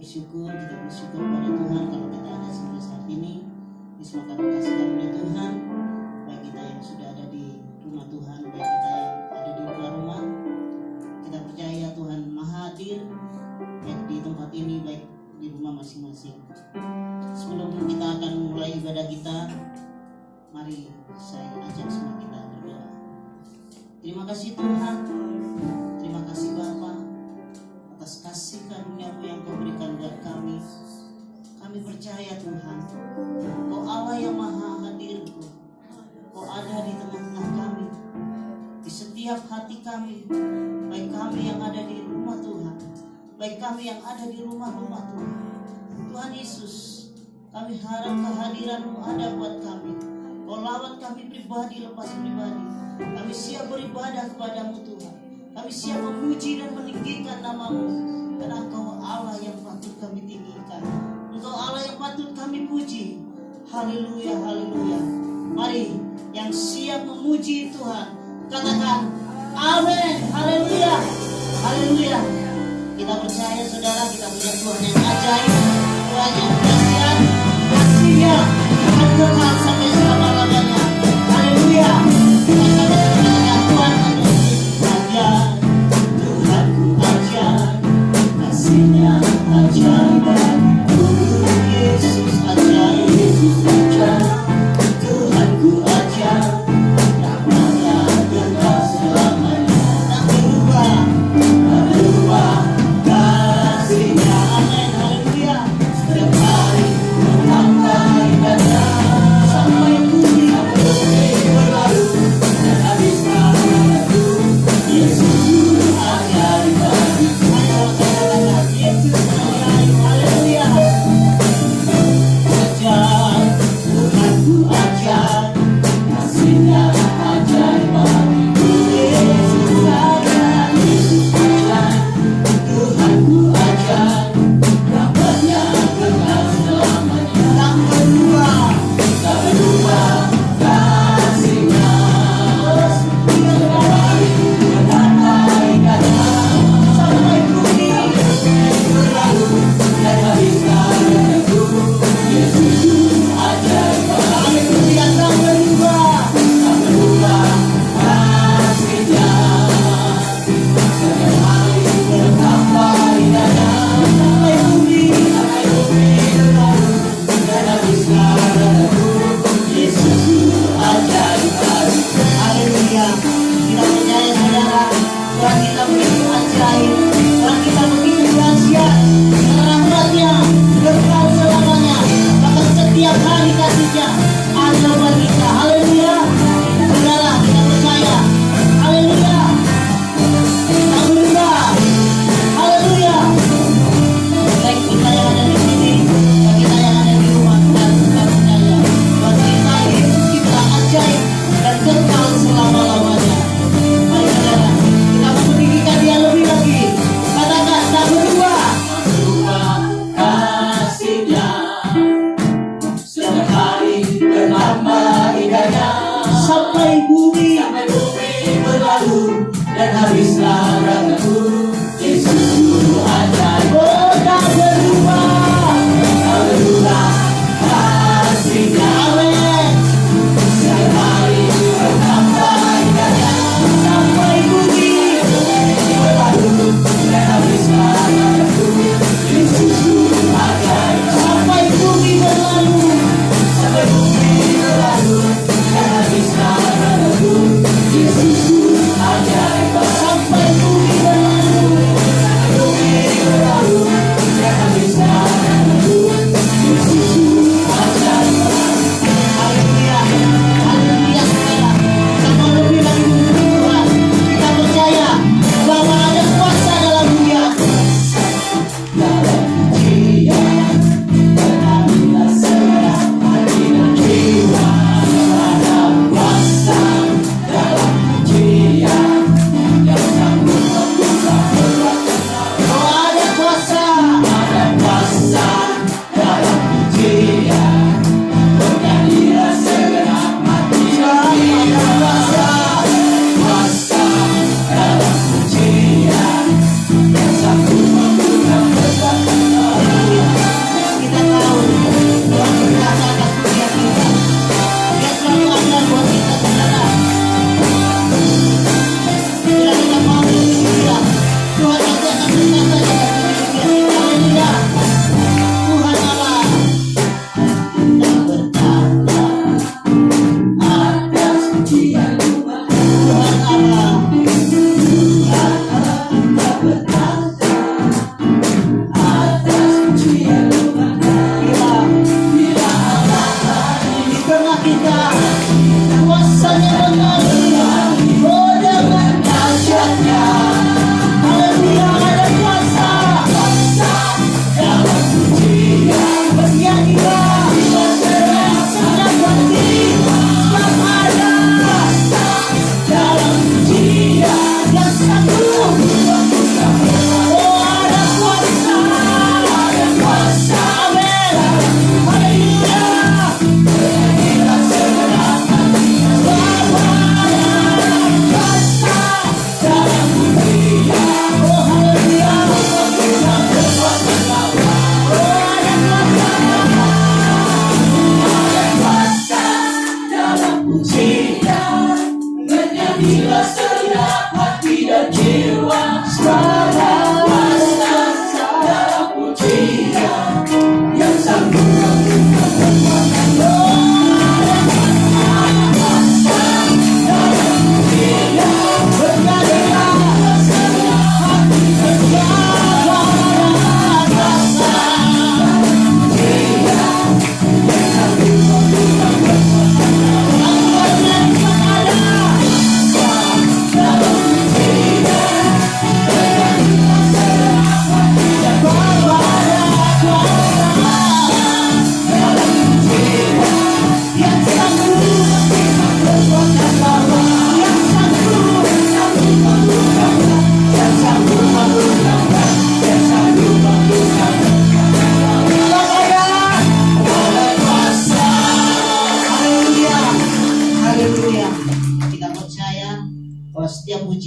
kita bersyukur pada Tuhan kalau kita ada sampai saat ini. Semua kami kasih karunia Tuhan, baik kita yang sudah ada di rumah Tuhan, baik kita yang ada di luar rumah. Kita percaya Tuhan Maha hadir, baik di tempat ini, baik di rumah masing-masing. Sebelum kita akan mulai ibadah kita, mari saya ajak semua kita berdoa. Terima kasih Tuhan, terima kasih Bapa atas kasih karunia-Mu yang Kau berikan buat kami. Kami percaya Tuhan, Kau Allah yang maha hadir, Kau ada di tengah-tengah kami, di setiap hati kami, baik kami yang ada di rumah Tuhan, baik kami yang ada di rumah-rumah Tuhan. Tuhan Yesus, kami harap kehadiran-Mu ada buat kami. Kau lawat kami pribadi lepas pribadi. Kami siap beribadah kepadamu Tuhan. Kami siap memuji dan meninggikan nama-Mu, karena Engkau Allah yang patut kami tinggikan, Engkau Allah yang patut kami puji. Haleluya, haleluya. Mari yang siap memuji Tuhan katakan amin. Haleluya, haleluya. Kita percaya saudara, kita melihat Tuhan yang ajaib, Tuhan yang dahsyat, kasih-Nya akan kekal sampai selama-lamanya. Haleluya. Kita sama-sama dengan Tuhan ajaib, Tuhanku ajaib, kasih-Nya ajaib, Yesus ajaib, Tuhanku ajaib, rahmat-Nya kekal selamanya. Tak berubah, tak berubah kasih-Nya. Amin, haleluya. Setiap hari bertambah indahnya, sampai bumi berlalu dan habis waktu. Yesus ajaib, ayo katakan Yesus ajaib. Haleluya. Ajaib, Tuhanku ajaib, kasih-Nya ajaib, Yesus ajaib, Yesus ajaib, Tuhanku ajaib, rahmat-Nya kekal selamanya. Tak berubah, tak berubah kasih-Nya. Setiap hari bertambah indahnya, sampai bumi berlalu dan habis waktu. Yesus ajaib, haleluya. Tak berubah, tak berubah kasih-Nya. Setiap hari bertambah indahnya, sampai bumi berlalu dan habis waktu. Yesus ajaib, haleluya. Kita percaya saudara, Tuhan kita begitu ajaib, Tuhan kita begitu dahsyat, rahmat-Nya kekal selamanya, bahkan setiap hari kasih-Nya ada buat kita. Haleluya. Saudara, kita percaya, haleluya, tak berubah. Haleluya. Baik kita yang ada di sini, baik kita yang ada di rumah, dan kita percaya bahwa kita Yesus kita ajaib dan kekal selama-lamanya. Mari saudara, kita meninggikan Dia lebih lagi. Katakan tak berubah, tak berubah kasih-Nya. Setiap hari bertambah indahnya, sampai bumi berlalu dan habislah waktu. Yesus ajaib, oh tak berubah, tak berubah kasih-Nya. Amin. Setiap hari bertambah indahnya, sampai bumi berlalu dan habislah waktu. Yesus ajaib, sampai bumi berlalu, sampai bumi berlalu dan habislah waktu. Yesus ajaib, sampai bumi berlalu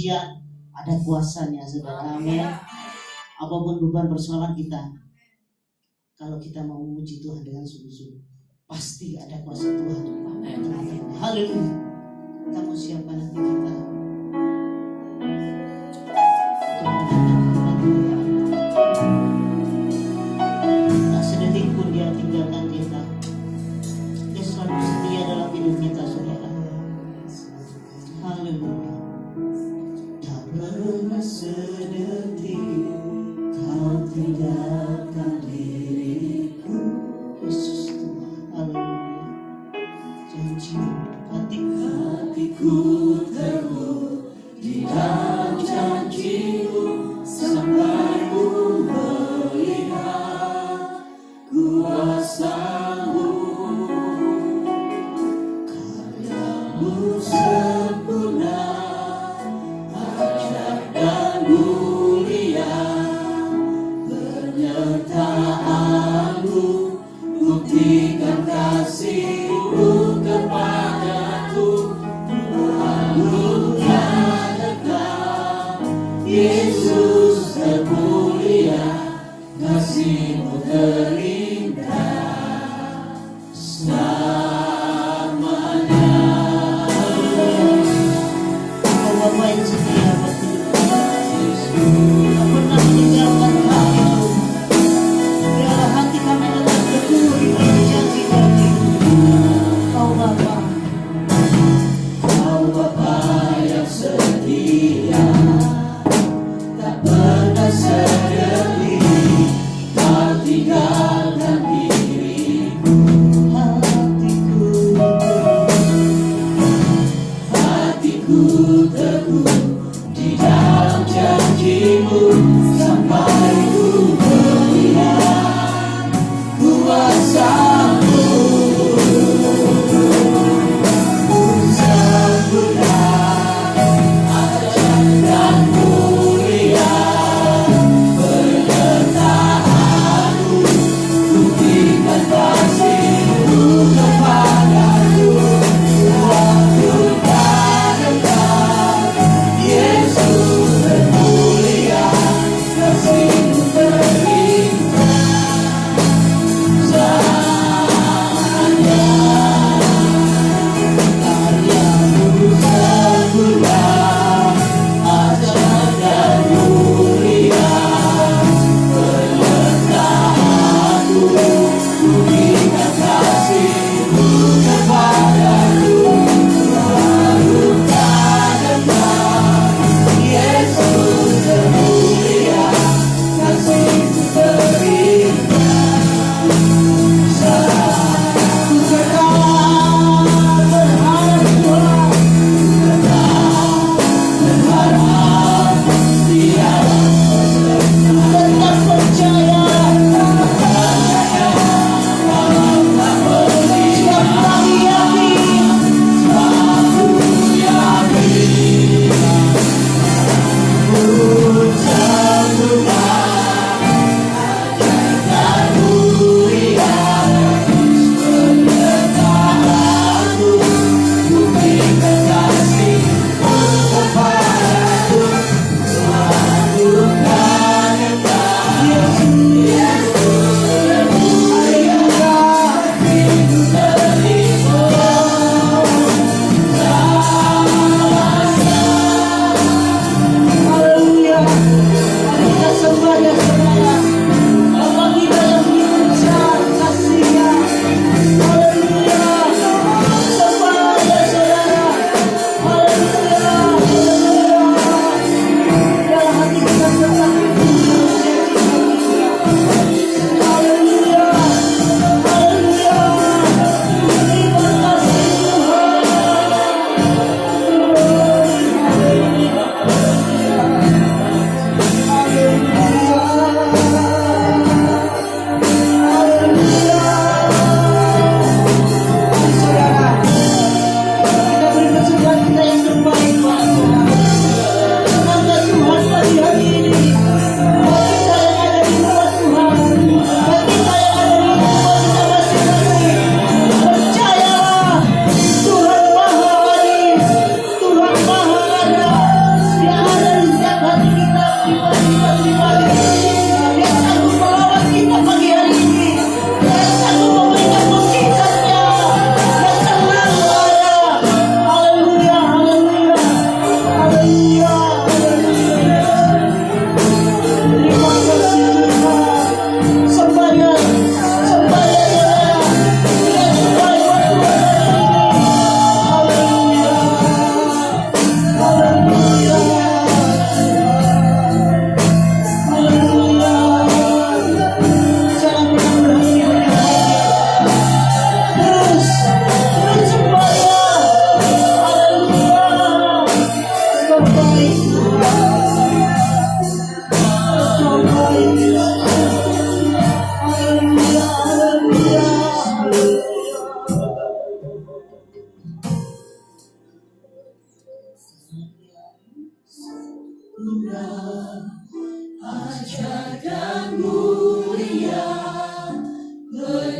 dahsyat, ada kuasanya, saudara. Amin. Apapun beban persoalan kita, kalau kita mau memuji Tuhan dengan sungguh-sungguh, pasti ada kuasa Tuhan. Haleluya. Kamu siapkan hati kita tak sedetik pun Dia tinggalkan kita. Dia selalu setia dalam hidup kita, saudara. Haleluya. Tak pernah sedetik Kau tinggalkan diriku, Yesus Tuhan. Haleluya. Janji hatiku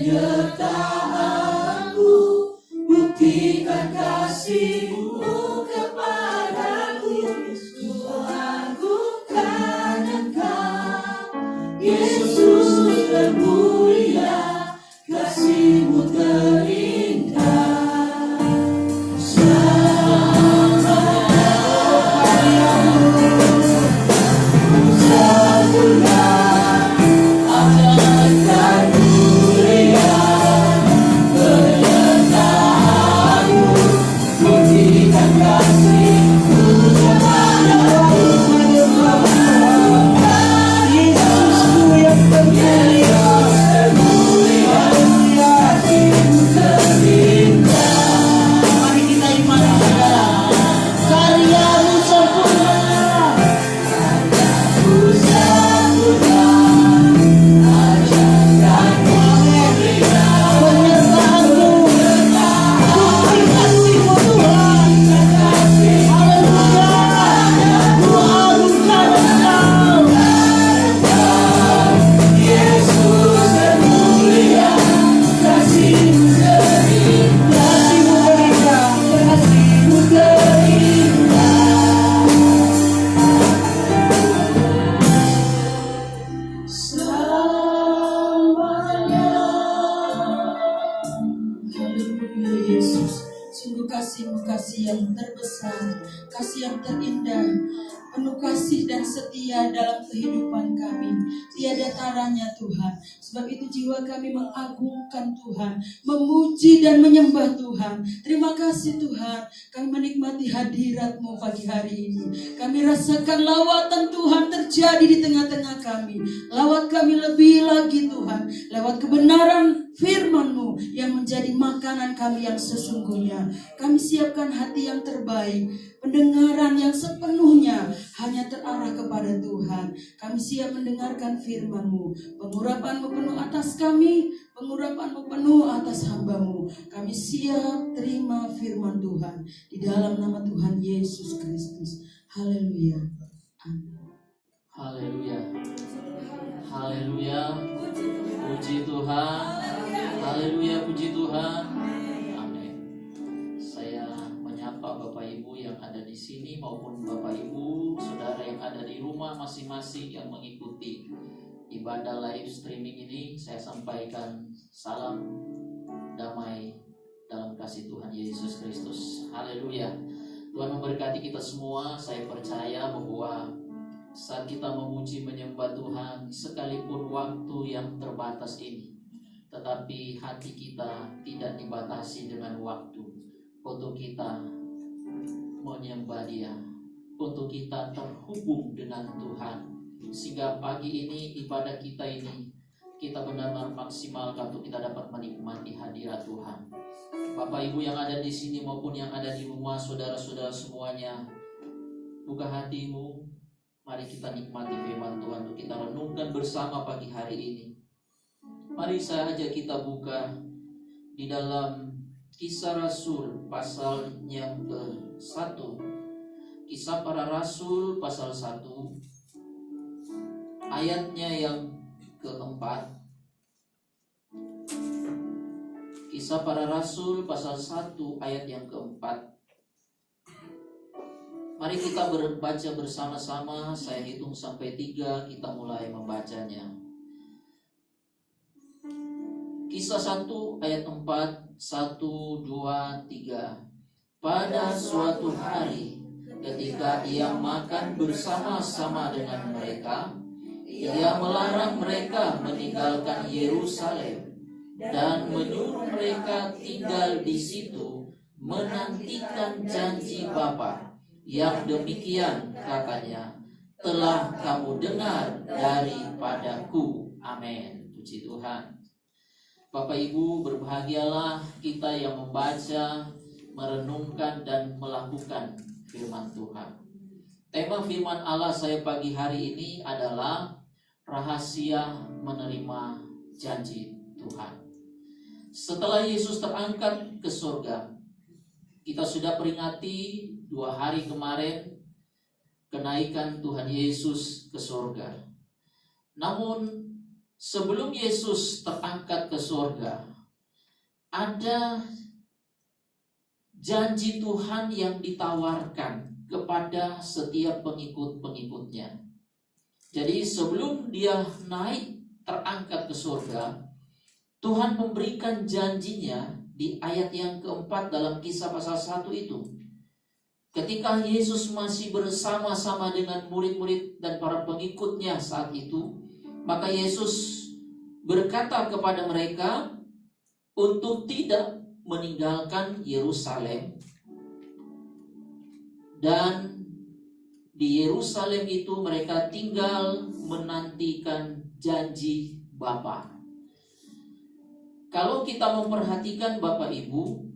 penyertaanmu, buktikan kasih-Mu kepadaku. Ku agungkan Engkau, Yesus termulia, kasih-Mu terindah. Kasih yang terbesar, kasih yang terindah, penuh kasih dan setia dalam kehidupan kami. Tiada taranya Tuhan. Sebab itu jiwa kami mengagungkan Tuhan, memuji dan menyembah Tuhan. Terima kasih Tuhan, kami menikmati hadirat-Mu pagi hari ini. Kami rasakan lawatan Tuhan terjadi di tengah-tengah kami. Lawat kami lebih lagi Tuhan, lewat kebenaran firman-Mu yang menjadi makanan kami yang sesungguhnya. Kami siapkan hati yang terbaik, pendengaran yang sepenuhnya hanya terarah kepada Tuhan. Kami siap mendengarkan firman-Mu. Pengurapan-Mu penuh atas kami, pengurapan-Mu penuh atas hamba-Mu. Kami siap terima firman Tuhan di dalam nama Tuhan Yesus Kristus. Haleluya. Amin. Haleluya. Haleluya. Puji Tuhan. Haleluya, puji Tuhan. Amin. Saya menyapa Bapak Ibu yang ada di sini maupun Bapak Ibu, saudara yang ada di rumah masing-masing yang mengikuti ibadah live streaming ini. Saya sampaikan salam damai dalam kasih Tuhan Yesus Kristus. Haleluya. Tuhan memberkati kita semua. Saya percaya bahwa saat kita memuji menyembah Tuhan, sekalipun waktu yang terbatas ini, tetapi hati kita tidak dibatasi dengan waktu untuk kita menyembah Dia, untuk kita terhubung dengan Tuhan, sehingga pagi ini ibadah kita ini kita benar-benar maksimalkan untuk kita dapat menikmati hadirat Tuhan. Bapak Ibu yang ada di sini maupun yang ada di rumah, saudara-saudara semuanya, buka hatimu, mari kita nikmati firman Tuhan untuk kita renungkan bersama pagi hari ini. Mari saja kita buka di dalam Kisah Rasul pasal yang ke-1. Kisah Para Rasul pasal 1 ayatnya yang ke-4. Kisah Para Rasul pasal 1 ayat yang ke-4. Mari kita berbaca bersama-sama. Saya hitung sampai 3, kita mulai membacanya. Kisah 1 ayat 4, 1, 2, 3. Pada suatu hari ketika ia makan bersama-sama dengan mereka, ia melarang mereka meninggalkan Yerusalem dan menyuruh mereka tinggal di situ menantikan janji Bapa yang demikian katanya telah kamu dengar daripadaku. Amin. Puji Tuhan. Bapak Ibu, berbahagialah kita yang membaca, merenungkan dan melakukan firman Tuhan. Tema firman Allah saya pagi hari ini adalah rahasia menerima janji Tuhan. Setelah Yesus terangkat ke surga, kita sudah peringati 2 hari kemarin kenaikan Tuhan Yesus ke surga. Namun sebelum Yesus terangkat ke surga, sorga, ada janji Tuhan yang ditawarkan kepada setiap pengikut-pengikutnya. Jadi sebelum dia naik terangkat ke sorga, Tuhan memberikan janjinya di ayat yang keempat dalam Kisah pasal 1 itu. Ketika Yesus masih bersama-sama dengan murid-murid dan para pengikutnya saat itu, maka Yesus berkata kepada mereka untuk tidak meninggalkan Yerusalem. Dan di Yerusalem itu mereka tinggal menantikan janji Bapa. Kalau kita memperhatikan Bapak Ibu,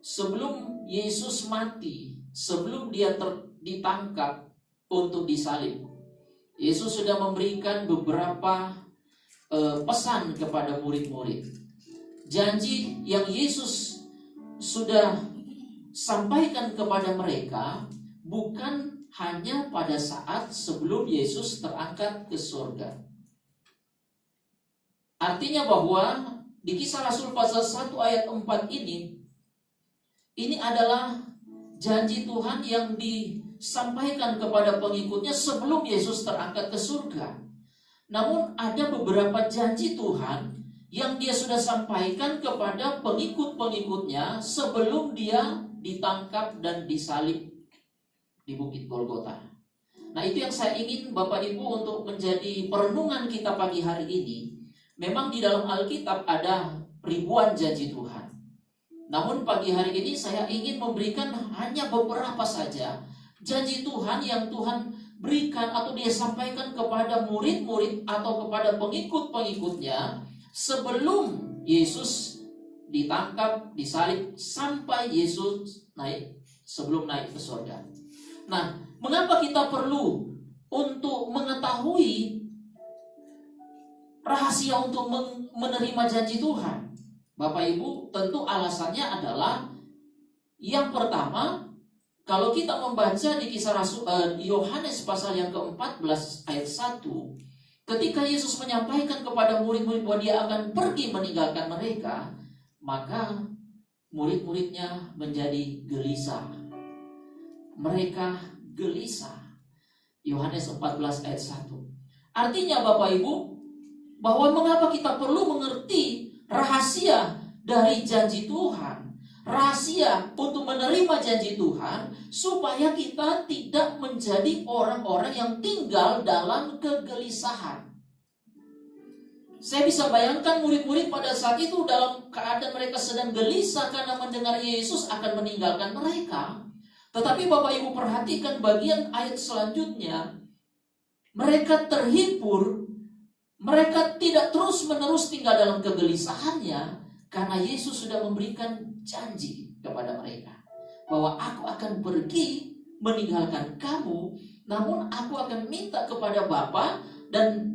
sebelum Yesus mati, sebelum dia ditangkap untuk disalib, Yesus sudah memberikan beberapa pesan kepada murid-murid. Janji yang Yesus sudah sampaikan kepada mereka bukan hanya pada saat sebelum Yesus terangkat ke surga. Artinya bahwa di Kisah Rasul pasal 1 ayat 4 ini adalah janji Tuhan yang disampaikan kepada pengikutnya sebelum Yesus terangkat ke surga. Namun ada beberapa janji Tuhan yang dia sudah sampaikan kepada pengikut-pengikutnya sebelum dia ditangkap dan disalib di Bukit Golgota. Nah, itu yang saya ingin Bapak Ibu untuk menjadi perenungan kita pagi hari ini. Memang di dalam Alkitab ada ribuan janji Tuhan. Namun pagi hari ini saya ingin memberikan hanya beberapa saja janji Tuhan yang Tuhan berikan atau dia sampaikan kepada murid-murid atau kepada pengikut-pengikutnya sebelum Yesus ditangkap, disalib, sampai Yesus sebelum naik ke surga. Nah, mengapa kita perlu untuk mengetahui rahasia untuk menerima janji Tuhan? Bapak Ibu, tentu alasannya adalah yang pertama, kalau kita membaca di Kisah Rasul Yohanes pasal yang ke-14 ayat 1, ketika Yesus menyampaikan kepada murid-murid bahwa dia akan pergi meninggalkan mereka, maka murid-muridnya menjadi gelisah. Mereka gelisah. Yohanes 14 ayat 1. Artinya Bapak Ibu, bahwa mengapa kita perlu mengerti rahasia dari janji Tuhan, rahasia untuk menerima janji Tuhan, supaya kita tidak menjadi orang-orang yang tinggal dalam kegelisahan. Saya bisa bayangkan murid-murid pada saat itu dalam keadaan mereka sedang gelisah karena mendengar Yesus akan meninggalkan mereka. Tetapi Bapak Ibu perhatikan bagian ayat selanjutnya, mereka terhibur, mereka tidak terus-menerus tinggal dalam kegelisahannya, karena Yesus sudah memberikan janji kepada mereka bahwa aku akan pergi meninggalkan kamu, namun aku akan minta kepada Bapa dan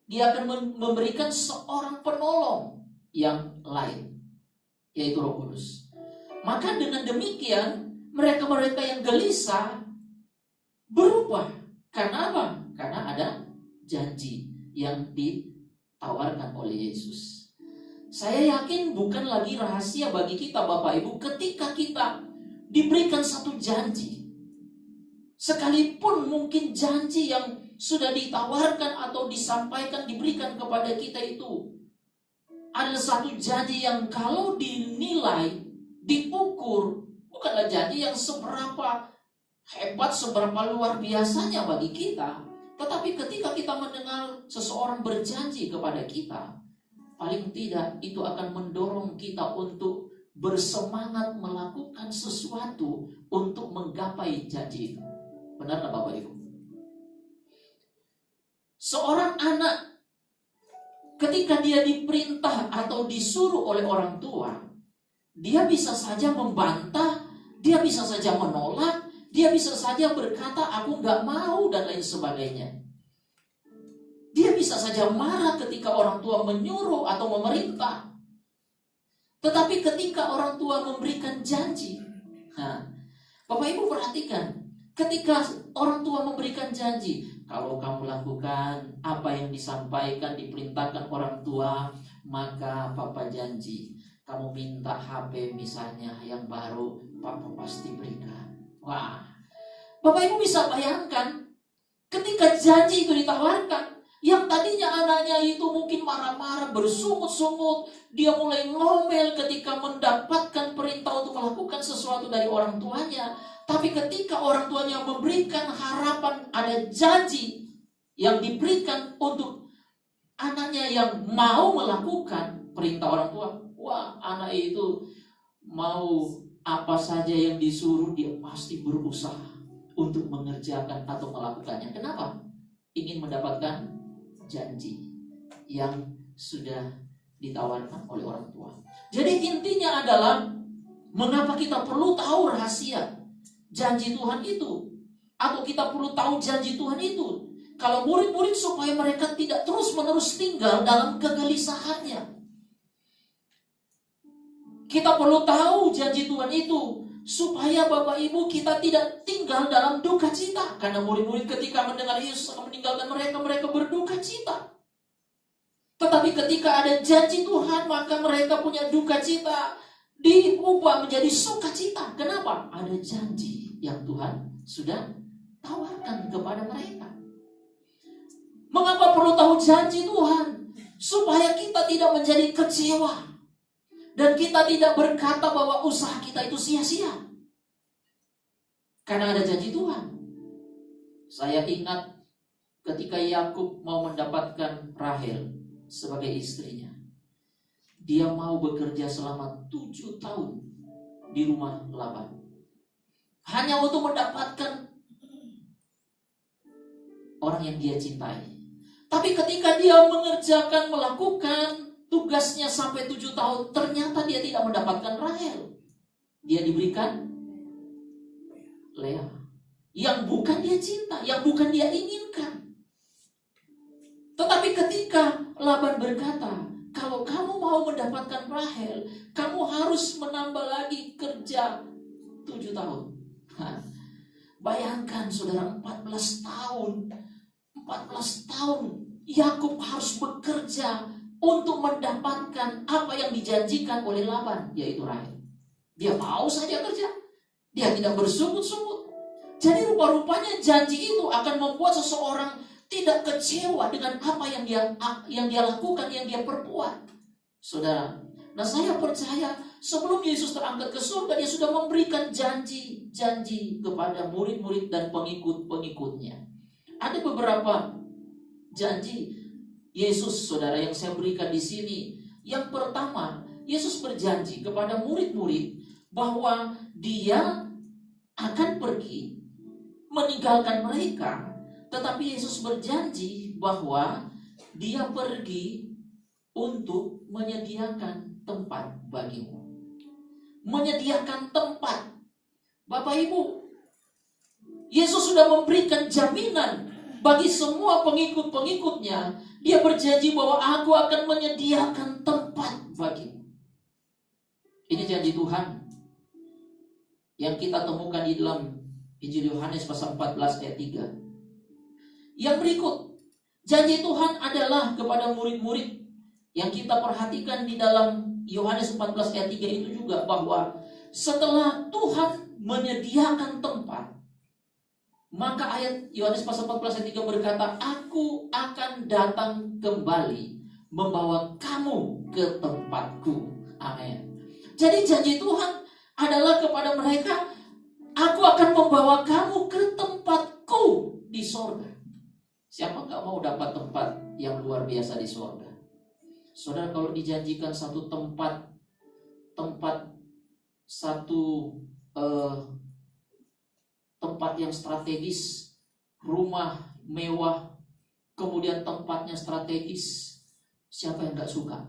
dia akan memberikan seorang penolong yang lain, yaitu Roh Kudus. Maka dengan demikian mereka-mereka yang gelisah berubah. Karena apa? Karena ada janji yang ditawarkan oleh Yesus. Saya yakin bukan lagi rahasia bagi kita Bapak Ibu ketika kita diberikan satu janji. Sekalipun mungkin janji yang sudah ditawarkan atau disampaikan, diberikan kepada kita itu adalah satu janji yang kalau dinilai, diukur, bukanlah janji yang seberapa hebat, seberapa luar biasanya bagi kita. Tetapi ketika kita mendengar seseorang berjanji kepada kita, paling tidak itu akan mendorong kita untuk bersemangat melakukan sesuatu untuk menggapai janji itu. Benar tak Bapak Ibu? Seorang anak ketika dia diperintah atau disuruh oleh orang tua, dia bisa saja membantah, dia bisa saja menolak, dia bisa saja berkata aku gak mau dan lain sebagainya. Dia bisa saja marah ketika orang tua menyuruh atau memerintah. Tetapi ketika orang tua memberikan janji, Bapak Ibu perhatikan, ketika orang tua memberikan janji, kalau kamu lakukan apa yang disampaikan, diperintahkan orang tua, maka Papa janji kamu minta HP misalnya yang baru, Papa pasti berikan. Wah, Bapak Ibu bisa bayangkan ketika janji itu ditawarkan, yang tadinya anaknya itu mungkin marah-marah, bersungut-sungut, dia mulai ngomel ketika mendapatkan perintah untuk melakukan sesuatu dari orang tuanya. Tapi ketika orang tuanya memberikan harapan, ada janji yang diberikan untuk anaknya yang mau melakukan perintah orang tua, wah, anak itu mau apa saja yang disuruh, dia pasti berusaha untuk mengerjakan atau melakukannya. Kenapa? Ingin mendapatkan janji yang sudah ditawarkan oleh orang tua. Jadi intinya adalah, mengapa kita perlu tahu rahasia janji Tuhan itu, atau kita perlu tahu janji Tuhan itu? Kalau murid-murid, supaya mereka tidak terus-menerus tinggal dalam kegelisahannya. Kita perlu tahu janji Tuhan itu, supaya Bapak Ibu kita tidak tinggal dalam duka cita. Karena murid-murid ketika mendengar Yesus akan meninggalkan mereka, mereka berduka cita. Tetapi ketika ada janji Tuhan, maka mereka punya duka cita diubah menjadi sukacita. Kenapa? Ada janji yang Tuhan sudah tawarkan kepada mereka. Mengapa perlu tahu janji Tuhan? Supaya kita tidak menjadi kecewa, dan kita tidak berkata bahwa usaha kita itu sia-sia. Karena ada janji Tuhan. Saya ingat ketika Yakub mau mendapatkan Rahel sebagai istrinya. Dia mau bekerja selama 7 tahun di rumah Laban. Hanya untuk mendapatkan orang yang dia cintai. Tapi ketika dia melakukan tugasnya sampai 7 tahun, ternyata dia tidak mendapatkan Rahel. Dia diberikan Lea, yang bukan dia cinta, yang bukan dia inginkan. Tetapi ketika Laban berkata, kalau kamu mau mendapatkan Rahel, kamu harus menambah lagi kerja 7 tahun. Bayangkan saudara, 14 tahun Yakub harus bekerja untuk mendapatkan apa yang dijanjikan oleh Laban, yaitu Rahel. Dia mau saja kerja, dia tidak bersungut-sungut. Jadi rupa-rupanya janji itu akan membuat seseorang tidak kecewa dengan apa yang dia lakukan, yang dia perbuat. Saudara, nah saya percaya sebelum Yesus terangkat ke surga, dia sudah memberikan janji kepada murid-murid dan pengikut-pengikutnya. Ada beberapa janji Yesus, saudara, yang saya berikan di sini. Yang pertama, Yesus berjanji kepada murid-murid bahwa dia akan pergi meninggalkan mereka. Tetapi Yesus berjanji bahwa dia pergi untuk menyediakan tempat bagimu. Menyediakan tempat. Bapak Ibu, Yesus sudah memberikan jaminan bagi semua pengikut-pengikutnya. Dia berjanji bahwa aku akan menyediakan tempat bagimu. Ini janji Tuhan yang kita temukan di dalam Injil Yohanes pasal 14 ayat 3. Yang berikut, janji Tuhan adalah kepada murid-murid yang kita perhatikan di dalam Yohanes 14 ayat 3 itu juga, bahwa setelah Tuhan menyediakan tempat, maka ayat Yohanes pasal 14 ayat 3 berkata, aku akan datang kembali membawa kamu ke tempatku. Amin. Jadi janji Tuhan adalah kepada mereka, aku akan membawa kamu ke tempatku di sorga. Siapa gak mau dapat tempat yang luar biasa di sorga? Saudara, kalau dijanjikan satu tempat yang strategis, rumah mewah, kemudian tempatnya strategis, siapa yang gak suka?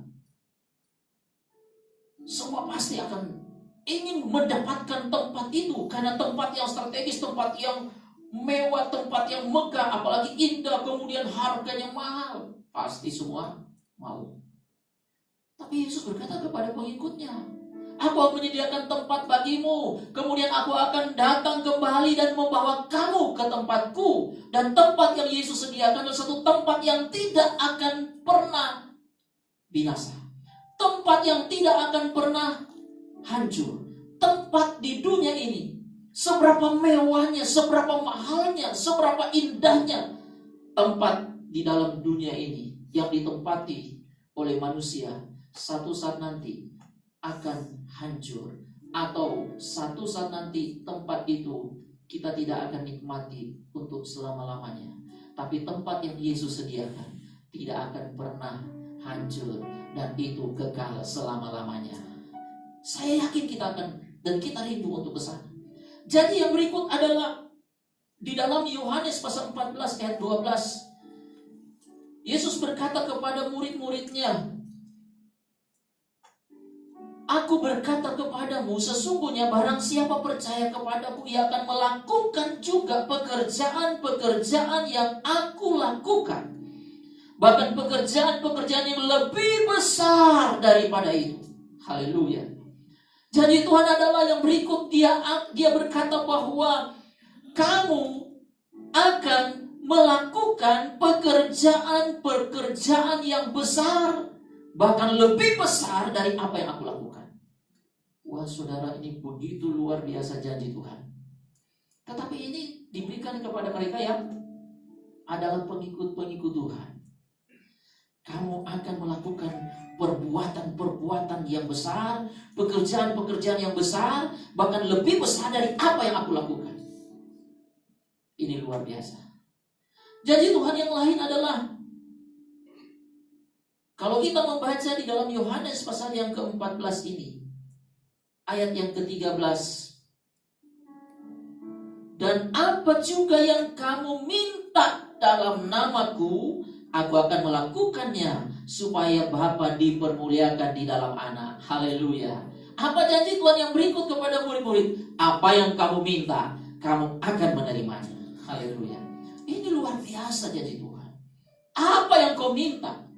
Semua pasti akan ingin mendapatkan tempat itu, karena tempat yang strategis, tempat yang mewah, tempat yang megah, apalagi indah, kemudian harganya mahal, pasti semua mau. Tapi Yesus berkata kepada pengikutnya, aku akan menyediakan tempat bagimu, kemudian aku akan datang kembali dan membawa kamu ke tempatku. Dan tempat yang Yesus sediakan adalah satu tempat yang tidak akan pernah binasa. tempat yang tidak akan pernah hancur. Tempat di dunia ini, seberapa mewahnya, seberapa mahalnya, seberapa indahnya tempat di dalam dunia ini yang ditempati oleh manusia, satu saat nanti akan hancur. Atau satu saat nanti tempat itu kita tidak akan nikmati untuk selama-lamanya. Tapi tempat yang Yesus sediakan tidak akan pernah hancur, dan itu kekal selama-lamanya. Saya yakin kita akan, dan kita rindu untuk ke sana. Jadi yang berikut adalah di dalam Yohanes pasal 14 ayat 12. Yesus berkata kepada murid-muridnya, Aku berkata kepadamu, sesungguhnya barang siapa percaya kepadaku, ia akan melakukan juga pekerjaan-pekerjaan yang aku lakukan. Bahkan pekerjaan-pekerjaan yang lebih besar daripada itu. Haleluya. Jadi Tuhan adalah yang berikut, dia berkata bahwa kamu akan melakukan pekerjaan-pekerjaan yang besar, bahkan lebih besar dari apa yang aku lakukan. Wah saudara, ini begitu luar biasa janji Tuhan. Tetapi ini diberikan kepada mereka yang adalah pengikut-pengikut Tuhan. Kamu akan melakukan perbuatan-perbuatan yang besar, pekerjaan-pekerjaan yang besar, bahkan lebih besar dari apa yang aku lakukan. Ini luar biasa. Janji Tuhan yang lain adalah, kalau kita membaca di dalam Yohanes pasal yang ke-14 ini, ayat yang ke-13. Dan apa juga yang kamu minta dalam namaku, aku akan melakukannya, supaya Bapa dipermuliakan di dalam Anak. Haleluya. Apa janji Tuhan yang berikut kepada murid-murid? Apa yang kamu minta, kamu akan menerimanya. Haleluya. Ini luar biasa janji Tuhan. Apa yang kau minta?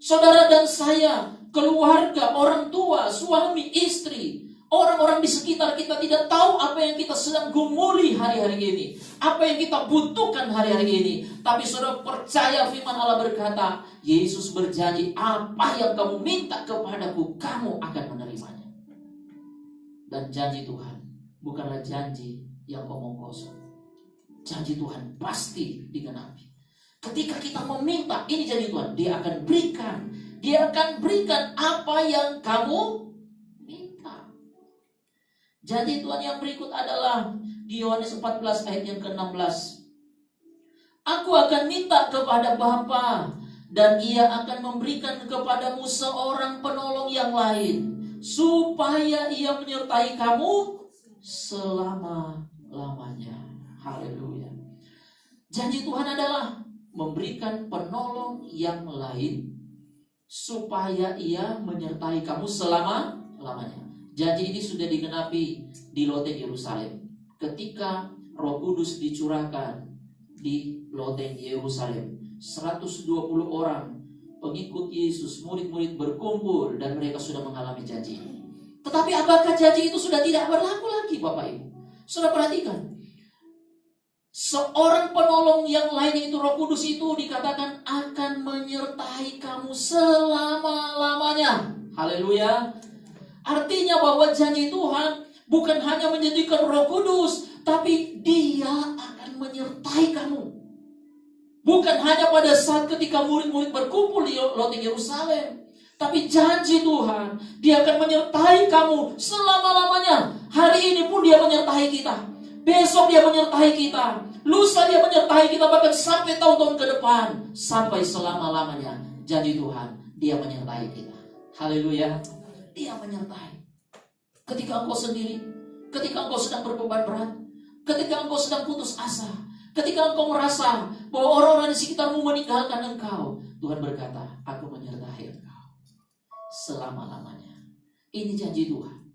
Saudara dan saya, keluarga, orang tua, suami, istri, orang-orang di sekitar kita tidak tahu apa yang kita sedang gumuli hari-hari ini, apa yang kita butuhkan hari-hari ini. Tapi saudara percaya firman Allah berkata, Yesus berjanji, apa yang kamu minta kepadaku, kamu akan menerimanya. Dan janji Tuhan bukanlah janji yang omong kosong. Janji Tuhan pasti digenapi. Ketika kita meminta, ini janji Tuhan, Dia akan berikan. Dia akan berikan apa yang kamu minta. Janji Tuhan yang berikut adalah di Yohanes 14 ayat yang ke-16. Aku akan minta kepada Bapa, dan Ia akan memberikan kepadamu seorang penolong yang lain, supaya Ia menyertai kamu selama-lamanya. Haleluya. Janji Tuhan adalah memberikan penolong yang lain, supaya Ia menyertai kamu selama-lamanya. Janji ini sudah digenapi di loteng Yerusalem. Ketika Roh Kudus dicurahkan di loteng Yerusalem, 120 orang pengikut Yesus, murid-murid berkumpul, dan mereka sudah mengalami janji ini. Tetapi apakah janji itu sudah tidak berlaku lagi, Bapak Ibu? Sudah perhatikan, seorang penolong yang lain, yaitu Roh Kudus itu dikatakan akan menyertai kamu selama-lamanya. Haleluya. Artinya bahwa janji Tuhan bukan hanya menjadikan Roh Kudus, tapi Dia akan menyertai kamu. Bukan hanya pada saat ketika murid-murid berkumpul di loteng Yerusalem, tapi janji Tuhan, Dia akan menyertai kamu selama-lamanya. Hari ini pun Dia menyertai kita. Besok Dia menyertai kita. Lusa Dia menyertai kita, bahkan sampai tahun-tahun ke depan, sampai selama-lamanya. Janji Tuhan, Dia menyertai kita. Haleluya. Dia menyertai. Ketika engkau sendiri, ketika engkau sedang berbeban berat, ketika engkau sedang putus asa, ketika engkau merasa bahwa orang-orang di sekitarmu meninggalkan engkau, Tuhan berkata, aku menyertai engkau selama-lamanya. Ini janji Tuhan.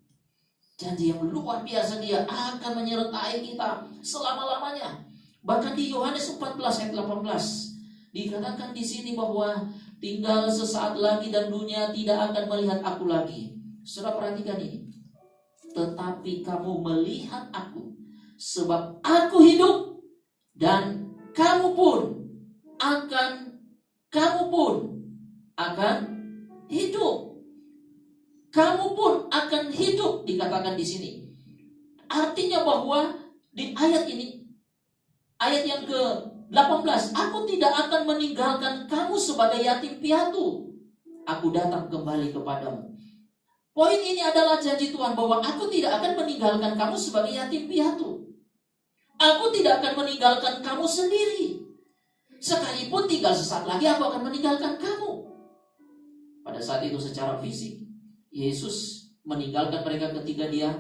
Janji yang luar biasa, Dia akan menyertai kita selama-lamanya. Bahkan di Yohanes 14 ayat 18 dikatakan di sini bahwa tinggal sesaat lagi dan dunia tidak akan melihat aku lagi. Saudara perhatikan ini. Tetapi kamu melihat aku, sebab aku hidup, dan kamu pun akan hidup. kamu pun akan hidup, dikatakan di sini. Artinya bahwa di ayat ini, ayat yang ke-18, aku tidak akan meninggalkan kamu sebagai yatim piatu. Aku datang kembali kepadamu. Poin ini adalah janji Tuhan bahwa aku tidak akan meninggalkan kamu sebagai yatim piatu. Aku tidak akan meninggalkan kamu sendiri. Sekalipun tinggal sesaat lagi aku akan meninggalkan kamu. Pada saat itu secara fisik, Yesus meninggalkan mereka ketika dia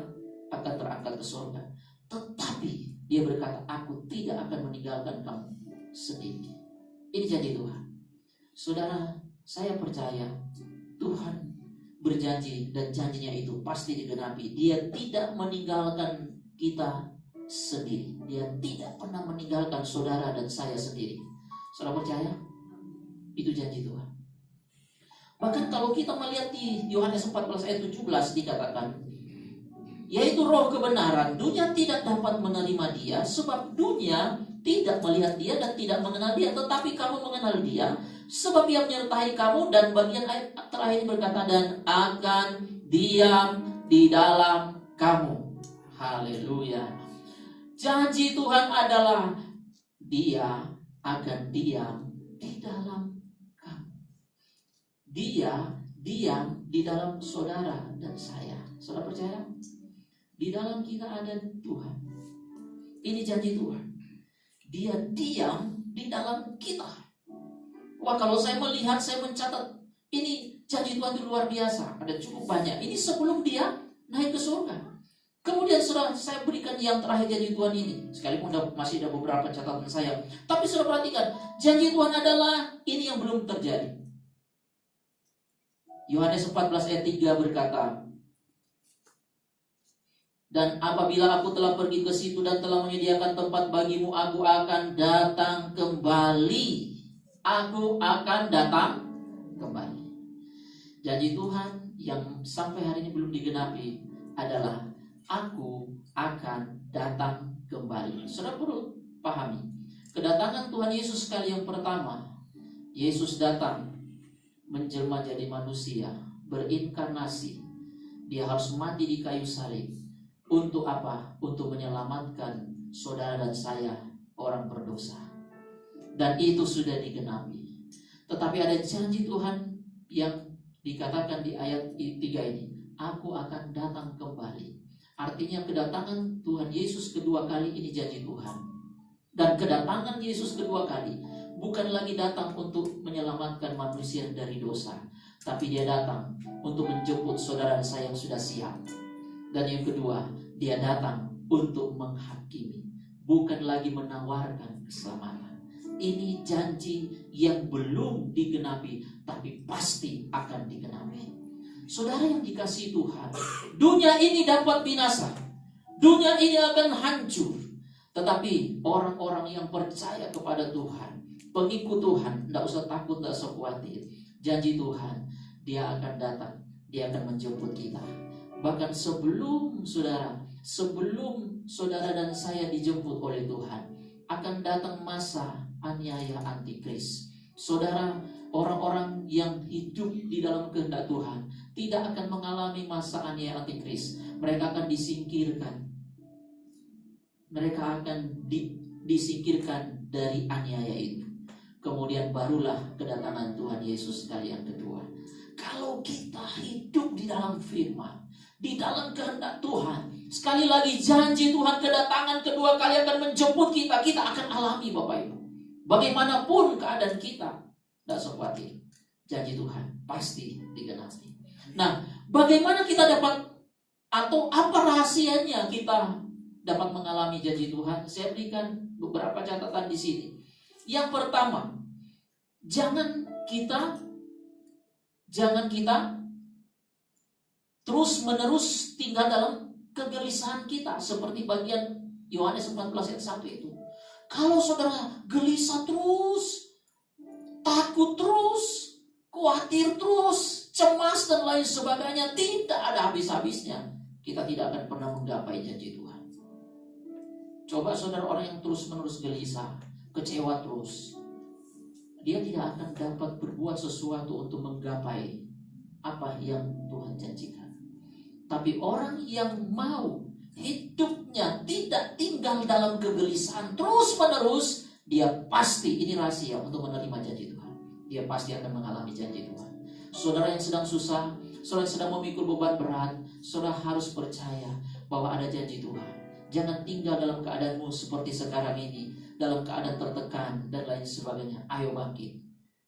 akan terangkat ke surga. Tetapi dia berkata, aku tidak akan meninggalkan kamu sendiri. Ini janji Tuhan. Saudara, saya percaya Tuhan berjanji dan janjinya itu pasti digenapi. Dia tidak meninggalkan kita sendiri. Dia tidak pernah meninggalkan saudara dan saya sendiri. Saudara percaya? Itu janji Tuhan. Bahkan kalau kita melihat di Yohanes 14 ayat 17 dikatakan, yaitu roh kebenaran, dunia tidak dapat menerima dia, sebab dunia tidak melihat dia dan tidak mengenal dia, tetapi kamu mengenal dia, sebab ia menyertai kamu. Dan bagian ayat terakhir berkata, dan akan diam di dalam kamu. Haleluya. Janji Tuhan adalah dia akan diam di dalam kamu. Dia diam di dalam saudara dan saya. Saudara percaya? Di dalam kita ada Tuhan. Ini janji Tuhan. Dia diam di dalam kita. Wah, kalau saya melihat, saya mencatat, ini janji Tuhan itu luar biasa. Ada cukup banyak. Ini sebelum dia naik ke surga. Kemudian saudara, saya berikan yang terakhir janji Tuhan ini. Sekalipun masih ada beberapa catatan saya. Tapi saudara perhatikan, janji Tuhan adalah ini yang belum terjadi. Yohanes 14 ayat 3 berkata, dan apabila aku telah pergi ke situ dan telah menyediakan tempat bagimu, aku akan datang kembali. Aku akan datang kembali. Janji Tuhan yang sampai hari ini belum digenapi adalah aku akan datang kembali. Saudara perlu pahami, kedatangan Tuhan Yesus kali yang pertama, Yesus datang menjelma jadi manusia, berinkarnasi. Dia harus mati di kayu salib. Untuk apa? Untuk menyelamatkan saudara dan saya, orang berdosa. Dan itu sudah digenapi. Tetapi ada janji Tuhan yang dikatakan di ayat 3 ini, aku akan datang kembali. Artinya kedatangan Tuhan Yesus kedua kali ini janji Tuhan. Dan kedatangan Yesus kedua kali bukan lagi datang untuk menyelamatkan manusia dari dosa, tapi dia datang untuk menjemput saudara saya yang sudah siap. Dan yang kedua, dia datang untuk menghakimi, bukan lagi menawarkan keselamatan. Ini janji yang belum digenapi, tapi pasti akan digenapi. Saudara yang dikasihi Tuhan, dunia ini dapat binasa, dunia ini akan hancur, tetapi orang-orang yang percaya kepada Tuhan, pengikut Tuhan, tidak usah takut, tidak usah khawatir. Janji Tuhan, dia akan datang, dia akan menjemput kita. Bahkan sebelum saudara dan saya dijemput oleh Tuhan, akan datang masa aniaya antikris. Saudara, orang-orang yang hidup di dalam kehendak Tuhan tidak akan mengalami masa aniaya antikris. Mereka akan disingkirkan. Mereka akan disingkirkan dari aniaya itu. Kemudian barulah kedatangan Tuhan Yesus kali yang kedua. Kalau kita hidup di dalam firman, di dalam kehendak Tuhan, sekali lagi janji Tuhan kedatangan kedua kali akan menjemput kita. Kita akan alami, Bapak Ibu. Bagaimanapun keadaan kita, tidak usah khawatir. Janji Tuhan pasti digenapi. Nah, bagaimana kita dapat, atau apa rahasianya kita dapat mengalami janji Tuhan? Saya berikan beberapa catatan di sini. Yang pertama, jangan kita terus-menerus tinggal dalam kegelisahan kita, seperti bagian Yohanes 14 ayat 1 itu. Kalau saudara gelisah terus, takut terus, khawatir terus, cemas dan lain sebagainya, tidak ada habis-habisnya, kita tidak akan pernah menggapai janji Tuhan. Coba saudara, orang yang terus-menerus gelisah, kecewa terus, dia tidak akan dapat berbuat sesuatu untuk menggapai apa yang Tuhan janjikan. Tapi orang yang mau hidupnya tidak tinggal dalam kegelisahan terus menerus, dia pasti, ini rahasia untuk menerima janji Tuhan, dia pasti akan mengalami janji Tuhan. Saudara yang sedang susah, saudara yang sedang memikul beban berat, saudara harus percaya bahwa ada janji Tuhan. Jangan tinggal dalam keadaanmu seperti sekarang ini, dalam keadaan tertekan dan lain sebagainya. Ayo bangkit,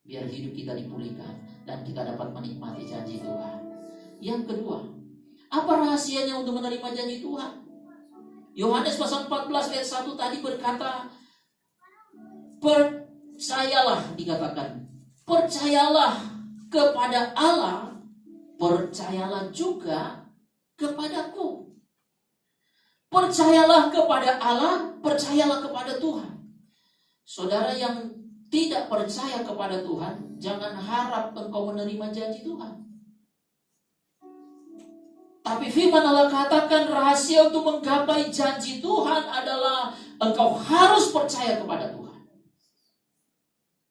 biar hidup kita dipulihkan dan kita dapat menikmati janji Tuhan. Yang kedua, apa rahasianya untuk menerima janji Tuhan? Yohanes pasal 14 ayat 1 tadi berkata, percayalah, dikatakan, percayalah kepada Allah, percayalah juga kepadaku. Percayalah kepada Allah, percayalah kepada Tuhan. Saudara yang tidak percaya kepada Tuhan, jangan harap engkau menerima janji Tuhan. Tapi firman Allah katakan rahasia untuk menggapai janji Tuhan adalah engkau harus percaya kepada Tuhan.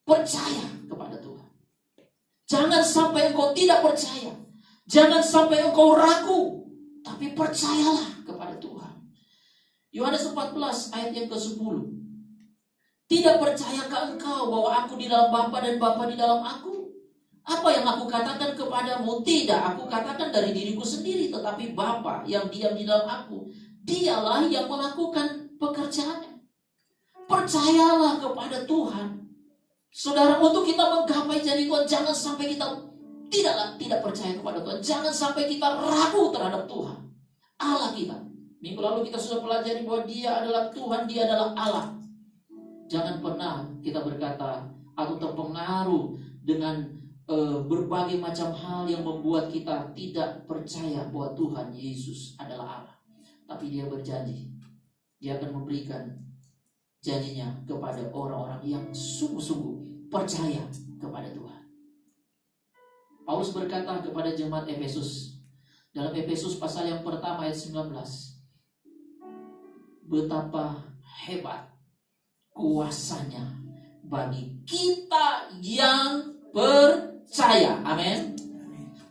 Percaya kepada Tuhan. Jangan sampai engkau tidak percaya. Jangan sampai engkau ragu. Tapi percayalah kepada Tuhan. Yohanes 14 ayat yang ke-10. Tidak percayakah engkau bahwa aku di dalam Bapa dan Bapa di dalam aku? Apa yang aku katakan kepadamu? Tidak aku katakan dari diriku sendiri, tetapi Bapa yang diam di dalam aku, dialah yang melakukan pekerjaannya. Percayalah kepada Tuhan. Saudara, untuk kita menggapai janji Tuhan, jangan sampai kita tidak percaya kepada Tuhan. Jangan sampai kita ragu terhadap Tuhan, Allah kita. Minggu lalu kita sudah pelajari bahwa Dia adalah Tuhan, Dia adalah Allah. Jangan pernah kita berkata atau terpengaruh dengan berbagai macam hal yang membuat kita tidak percaya bahwa Tuhan Yesus adalah Allah. Tapi Dia berjanji, Dia akan memberikan janjinya kepada orang-orang yang sungguh-sungguh percaya kepada Tuhan. Paulus berkata kepada jemaat Efesus dalam Efesus pasal yang pertama ayat 19, betapa hebat kuasanya bagi kita yang percaya. Amin.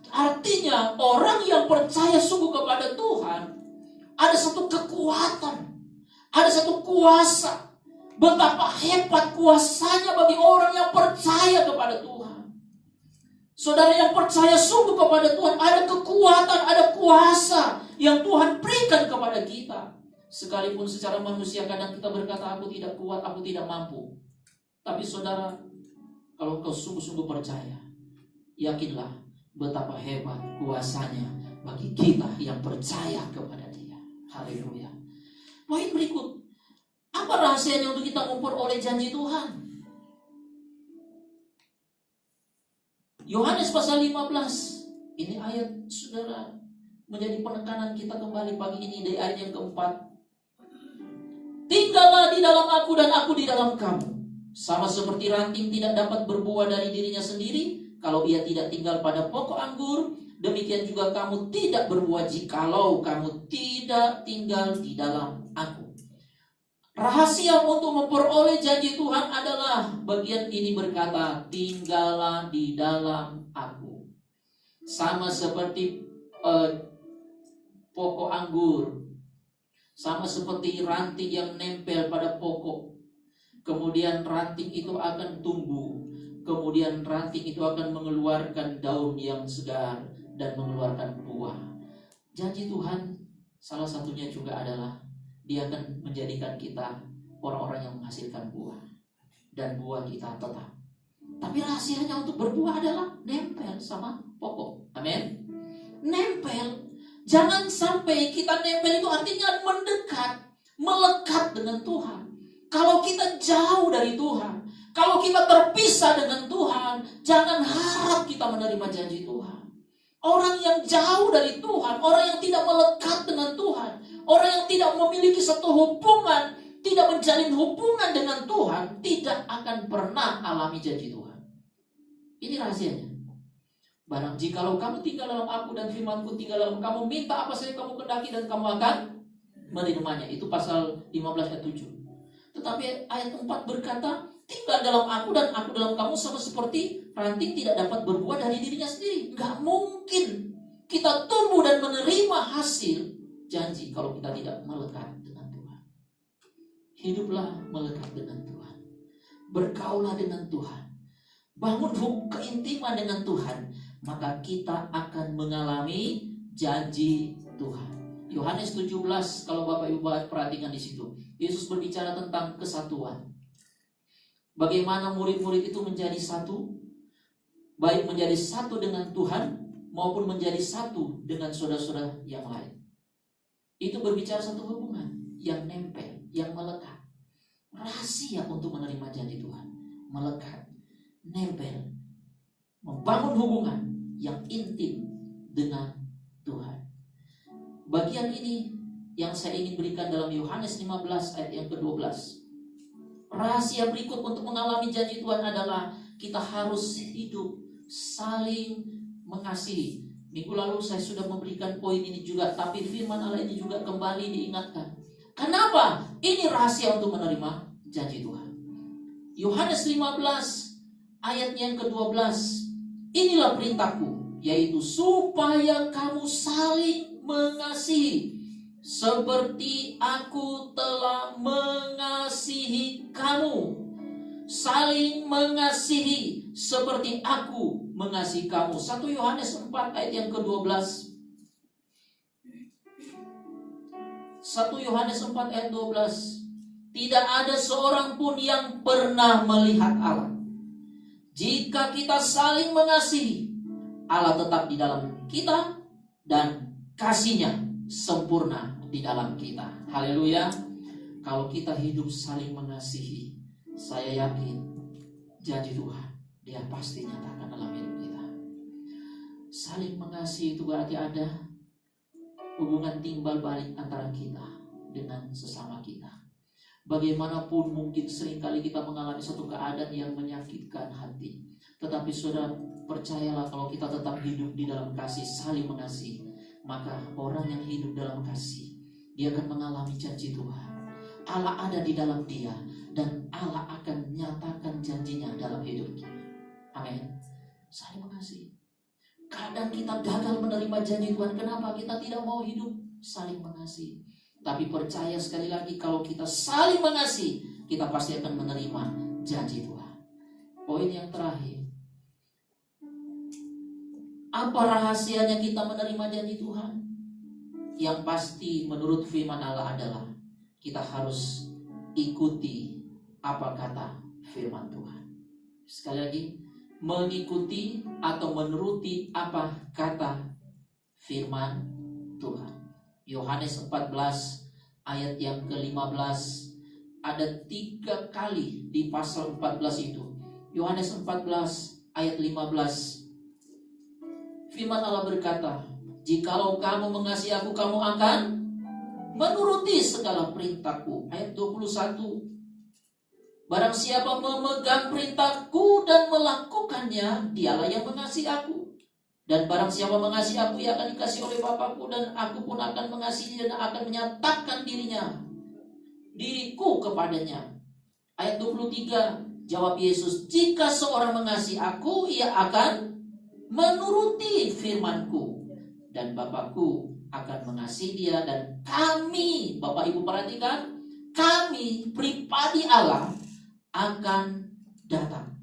Artinya orang yang percaya sungguh kepada Tuhan, ada satu kekuatan, ada satu kuasa. Betapa hebat kuasanya bagi orang yang percaya kepada Tuhan. Saudara yang percaya sungguh kepada Tuhan, ada kekuatan, ada kuasa yang Tuhan berikan kepada kita. Sekalipun secara manusia kadang kita berkata, aku tidak kuat, aku tidak mampu. Tapi saudara, kalau kau sungguh-sungguh percaya, yakinlah betapa hebat kuasanya bagi kita yang percaya kepada Dia. Haleluya. Poin berikut, apa rahasianya untuk kita memperoleh janji Tuhan? Yohanes pasal 15. Ini ayat saudara menjadi penekanan kita kembali pagi ini dari ayat yang keempat. Tinggallah di dalam aku dan aku di dalam kamu. Sama seperti ranting tidak dapat berbuah dari dirinya sendiri kalau ia tidak tinggal pada pokok anggur, demikian juga kamu tidak berbuah jikalau kamu tidak tinggal di dalam aku. Rahasia untuk memperoleh janji Tuhan adalah bagian ini berkata, tinggallah di dalam aku. Sama seperti pokok anggur, sama seperti ranting yang nempel pada pokok. Kemudian ranting itu akan tumbuh. Kemudian ranting itu akan mengeluarkan daun yang segar dan mengeluarkan buah. Janji Tuhan salah satunya juga adalah Dia akan menjadikan kita orang-orang yang menghasilkan buah. Dan buah kita tetap. Tapi rahasianya untuk berbuah adalah nempel sama pokok. Amin. Nempel. Jangan sampai kita nempel itu artinya mendekat, melekat dengan Tuhan. Kalau kita jauh dari Tuhan, kalau kita terpisah dengan Tuhan, jangan harap kita menerima janji Tuhan. Orang yang jauh dari Tuhan, orang yang tidak melekat dengan Tuhan, orang yang tidak memiliki satu hubungan, tidak menjalin hubungan dengan Tuhan, tidak akan pernah alami janji Tuhan. Ini rahasianya. Barang jikalau kamu tinggal dalam aku dan firmanku tinggal dalam kamu, minta apa saja kamu kendaki dan kamu akan menerimanya. Itu pasal 15 ayat 7. Tetapi ayat 4 berkata, tinggal dalam aku dan aku dalam kamu sama seperti ranting tidak dapat berbuah dari dirinya sendiri. Gak mungkin kita tumbuh dan menerima hasil janji kalau kita tidak melekat dengan Tuhan. Hiduplah melekat dengan Tuhan. Bergaulah dengan Tuhan. Bangun keintiman dengan Tuhan. Maka kita akan mengalami janji Tuhan. Yohanes 17, kalau Bapak Ibu perhatikan di situ, Yesus berbicara tentang kesatuan. Bagaimana murid-murid itu menjadi satu, baik menjadi satu dengan Tuhan maupun menjadi satu dengan saudara-saudara yang lain. Itu berbicara satu hubungan yang nempel, yang melekat. Rahasia untuk menerima janji Tuhan, melekat, nempel, membangun hubungan yang intim dengan Tuhan. Bagian ini yang saya ingin berikan dalam Yohanes 15 ayat yang ke-12. Rahasia berikut untuk mengalami janji Tuhan adalah kita harus hidup saling mengasihi. Minggu lalu saya sudah memberikan poin ini juga, tapi firman Allah ini juga kembali diingatkan. Kenapa? Ini rahasia untuk menerima janji Tuhan. Yohanes 15 ayat yang ke-12. Inilah perintahku, yaitu supaya kamu saling mengasihi seperti aku telah mengasihi kamu. Saling mengasihi seperti aku mengasihi kamu. 1 Yohanes 4 ayat yang ke-12. 1 Yohanes 4 ayat 12. Tidak ada seorang pun yang pernah melihat Allah. Jika kita saling mengasihi, Allah tetap di dalam kita dan kasih-Nya sempurna di dalam kita. Haleluya. Kalau kita hidup saling mengasihi, saya yakin janji Tuhan Dia pasti nyatakan dalam hidup kita. Saling mengasihi itu berarti ada hubungan timbal balik antara kita dengan sesama kita. Bagaimanapun mungkin seringkali kita mengalami satu keadaan yang menyakitkan hati, tetapi saudara percayalah, kalau kita tetap hidup di dalam kasih, saling mengasihi, maka orang yang hidup dalam kasih, dia akan mengalami janji Tuhan. Allah ada di dalam dia, dan Allah akan menyatakan janjinya dalam hidup kita. Amin. Saling mengasihi. Kadang kita gagal menerima janji Tuhan. Kenapa? Kita tidak mau hidup saling mengasihi. Tapi percaya sekali lagi, kalau kita saling mengasihi, kita pasti akan menerima janji Tuhan. Poin yang terakhir, apa rahasianya kita menerima janji Tuhan? Yang pasti menurut firman Allah adalah kita harus ikuti apa kata firman Tuhan. Sekali lagi, mengikuti atau menuruti apa kata firman Tuhan. Yohanes 14 ayat yang ke-15. Ada 3 kali di pasal 14 itu. Yohanes 14 ayat 15. Firman Allah berkata, jikalau kamu mengasihi aku, kamu akan menuruti segala perintahku. Ayat 21. Barang siapa memegang perintahku dan melakukannya, dialah yang mengasihi aku. Dan barang siapa mengasihi aku, ia akan dikasihi oleh Bapakku, dan aku pun akan mengasihi dan akan menyatakan diriku kepadanya. Ayat 23, jawab Yesus, jika seorang mengasihi aku, ia akan menuruti firmanku, dan Bapakku akan mengasihi dia, dan kami, Bapak Ibu perhatikan, kami pribadi Allah akan datang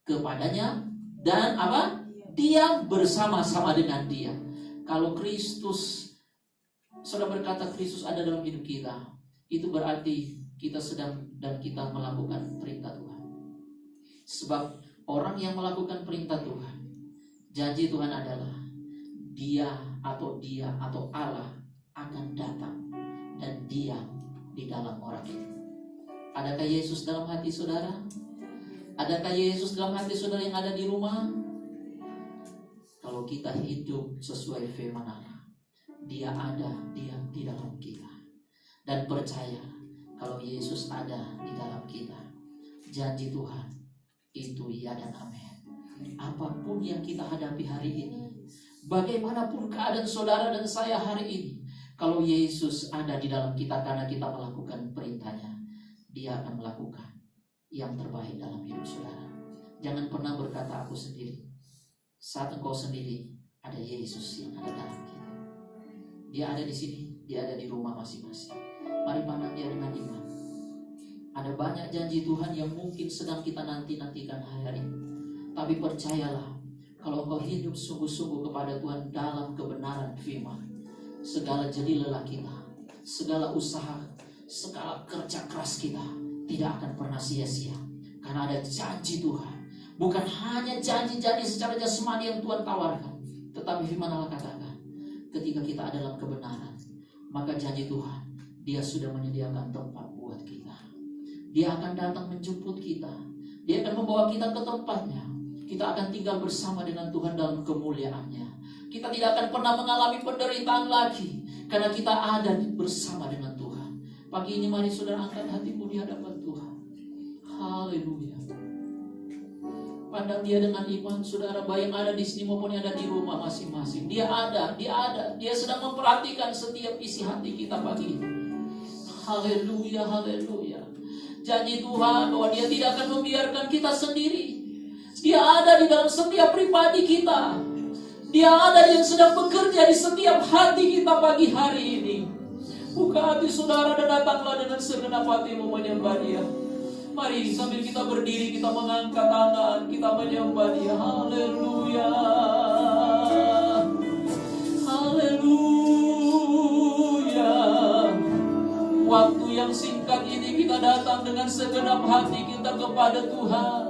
kepadanya dan apa? Diam bersama-sama dengan dia. Kalau Kristus, saudara berkata Kristus ada dalam hidup kita, itu berarti kita sedang dan kita melakukan perintah Tuhan. Sebab orang yang melakukan perintah Tuhan, janji Tuhan adalah dia atau Allah akan datang dan diam di dalam orang itu. Adakah Yesus dalam hati saudara? Adakah Yesus dalam hati saudara yang ada di rumah? Kalau kita hidup sesuai firman Allah, Dia ada diam di dalam kita. Dan percaya, kalau Yesus ada di dalam kita, janji Tuhan itu ya dan amin. Apapun yang kita hadapi hari ini, bagaimanapun keadaan saudara dan saya hari ini, kalau Yesus ada di dalam kita karena kita melakukan perintahnya, Dia akan melakukan yang terbaik dalam hidup saudara. Jangan pernah berkata aku sendiri. Saat engkau sendiri, ada Yesus yang ada dalam kita. Dia ada di sini, dia ada di rumah masing-masing. Mari pandang dia dengan iman. Ada banyak janji Tuhan yang mungkin sedang kita nanti-nantikan hari ini. Tapi percayalah, kalau engkau hidup sungguh-sungguh kepada Tuhan dalam kebenaran firman, segala jerih lelah kita, segala usaha, segala kerja keras kita tidak akan pernah sia-sia. Karena ada janji Tuhan. Bukan hanya janji-janji secara jasmani yang Tuhan tawarkan, tetapi firman Allah katakan, ketika kita ada dalam kebenaran, maka janji Tuhan, Dia sudah menyediakan tempat buat kita. Dia akan datang menjemput kita. Dia akan membawa kita ke tempatnya. Kita akan tinggal bersama dengan Tuhan dalam kemuliaannya. Kita tidak akan pernah mengalami penderitaan lagi, karena kita ada bersama dengan Tuhan. Pagi ini mari saudara angkat hatimu di hadapan Tuhan. Haleluya. Pandang dia dengan iman, saudara, baik yang ada di sini maupun yang ada di rumah masing-masing. Dia ada. Dia sedang memperhatikan setiap isi hati kita pagi ini. Haleluya, haleluya. Janji Tuhan bahwa Dia tidak akan membiarkan kita sendiri. Dia ada di dalam setiap pribadi kita. Dia ada yang sedang bekerja di setiap hati kita pagi hari ini. Buka hati saudara dan datanglah dengan segenap hatimu menyembah Dia. Mari sambil kita berdiri, kita mengangkat tangan, kita menyembah Dia. Haleluya. Haleluya. Waktu yang singkat ini kita datang dengan segenap hati kita kepada Tuhan.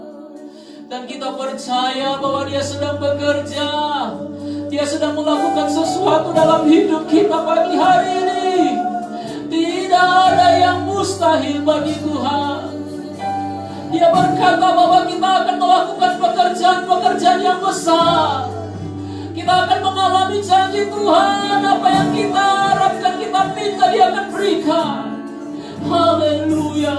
Dan kita percaya bahwa Dia sedang bekerja. Dia sedang melakukan sesuatu dalam hidup kita pagi hari ini. Tidak ada yang mustahil bagi Tuhan. Dia berkata bahwa kita akan melakukan pekerjaan-pekerjaan yang besar. Kita akan mengalami janji Tuhan. Apa yang kita harapkan, kita minta, Dia akan berikan. Haleluya.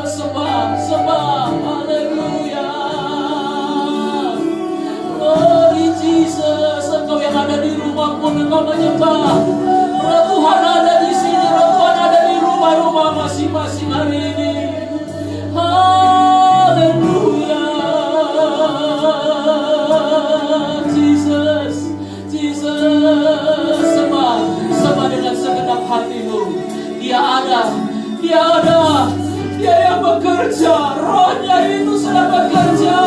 Sembah. Haleluya. Glory Jesus. Engkau yang ada di rumah pun engkau menyembah. Roh Tuhan ada di sini. Roh Tuhan ada di rumah-rumah masing-masing hari ini. Haleluya. Jesus. Sembah dengan segenap hatimu. Dia ada. Dia yang bekerja. Rohnya itu sedang bekerja.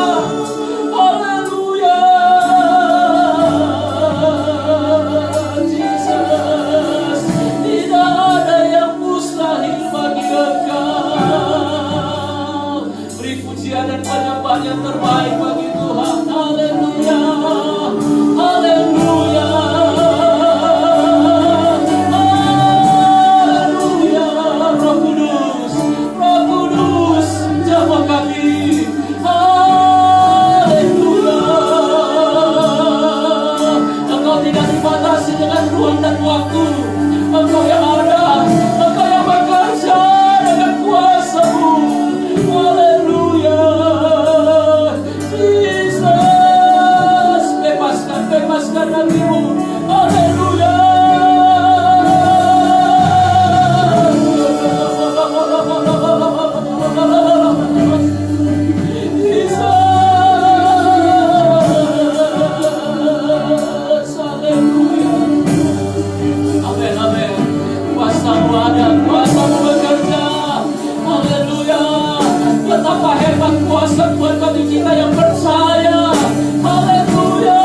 Haleluya. Jesus. Tidak ada yang mustahil bagi Engkau. Beri pujian dan penyembah yang terbaik bagi Tuhan. Haleluya. Haleluya. Ruang dan waktu, Engkau yang ada, Engkau yang bekerja dengan kuasa-Mu. Haleluya. Jesus, bebaskan hatimu. Haleluya. Kuasa-Mu bekerja. Haleluya. Betapa hebat kuasa Tuhan bagi kita yang percaya. Haleluya.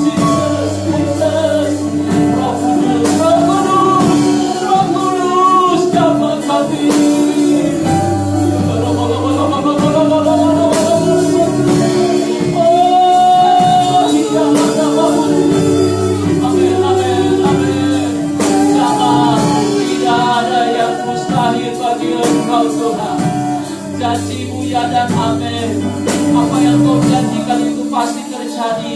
Jesus. Roh Kudus, jamah kami. Engkau Tuhan, janji-Mu ya dan amin. Apa yang Kau janjikan itu pasti terjadi.